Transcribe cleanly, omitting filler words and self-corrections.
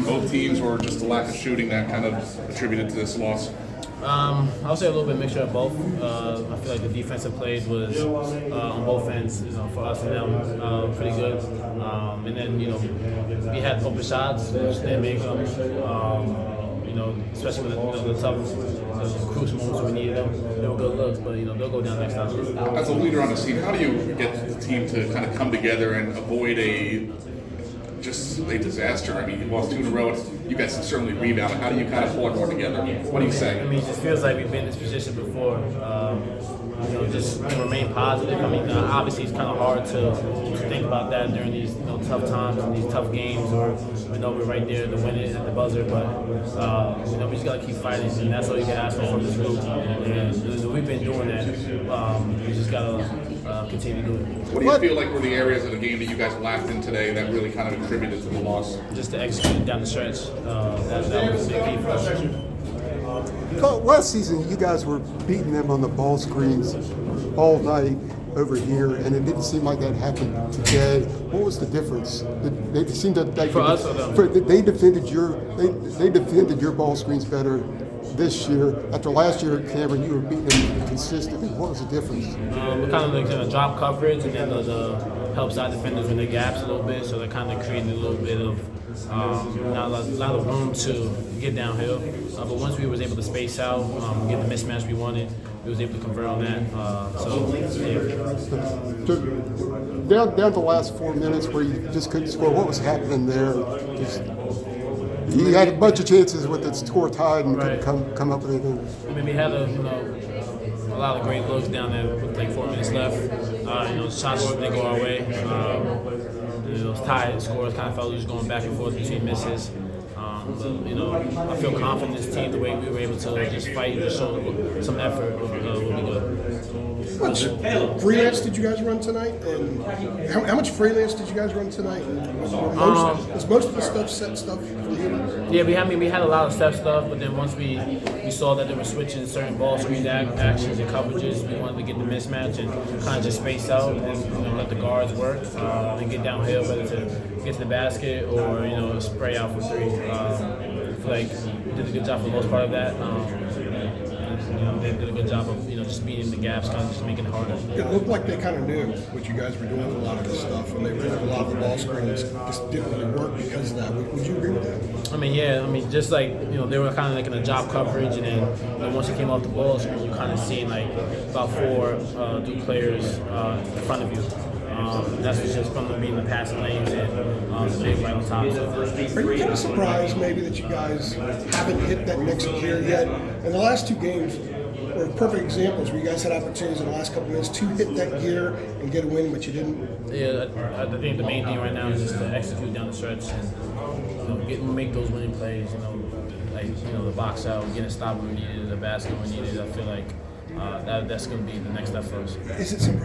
Both teams, or just the lack of shooting that kind of attributed to this loss? I would say a little bit mixture of both. I feel like the defensive plays was on both ends, for us and them, pretty good. And then, we had open shots, we just didn't make them. Especially with the tough, the crucial moments when we needed them. They were good looks, but they'll go down next time. As a leader on the team, how do you get the team to kind of come together and avoid a disaster? I mean, you lost 2 in a row. You guys certainly rebounded. How do you kind of pull everyone together? What do you say? I mean, it just feels like we've been in this position before. Just remain positive. I mean, obviously it's kind of hard to think about that during these tough times and these tough games, or we're right there to win it at the buzzer. But we just got to keep fighting, and that's all you can ask for from this group. And we've been doing that. We just got to continue to do it. What do you feel like were the areas of the game that you guys lacked in today that really kind of attributed to the loss? Just to execute down the stretch. That was the key for us. Last season, you guys were beating them on the ball screens all night over here, and it didn't seem like that happened today. What was the difference? They seemed to for us or them? They defended your ball screens better this year. After last year at Cameron, you were beating them consistently. What was the difference? We're kind of drop coverage, and then the help side defenders in the gaps a little bit, so they're kind of creating a little bit of not a lot of room to get downhill. But once we was able to space out, get the mismatch we wanted, we was able to convert on that. Down to the last 4 minutes where you just couldn't score. What was happening there? You had a bunch of chances with the score tied and right. couldn't come up with anything. I mean, we had a lot of great looks down there with like 4 minutes left. Shots didn't go our way. Those tied scores kind of felt just going back and forth between misses. I feel confident in this team. The way we were able to just fight and just show some effort will be good. How much freelance did you guys run tonight? And how much freelance did you guys run tonight? Was most of the stuff set stuff from you? Yeah, we had a lot of step stuff, but then once we saw that they were switching certain ball screen actions and coverages, we wanted to get the mismatch and kind of just space out and let the guards work and get downhill, whether to get to the basket or spray out for 3. I feel like we did a good job for the most part of that. They did a good job of just beating the gaps, kind of just making it harder. It looked like they kind of knew what you guys were doing with a lot of this stuff, and they realized a lot of the ball screens just didn't really work because of that. Would you agree with that? I mean, yeah. I mean, just like they were kind of like in a job coverage, and then once you came off the ball screen, you kind of seen like about 4 Duke players in front of you. That's just from them being the passing lanes and the big right on top. Are you kind of surprised maybe that you guys haven't hit that next gear yet? And the last 2 games were perfect examples where you guys had opportunities in the last couple minutes to hit that gear and get a win, but you didn't. Yeah, I think the main thing right now is just to execute down the stretch and make those winning plays. The box out, getting a stop when we needed, the basket when we needed. I feel like that's going to be the next step for us. Is it surprising?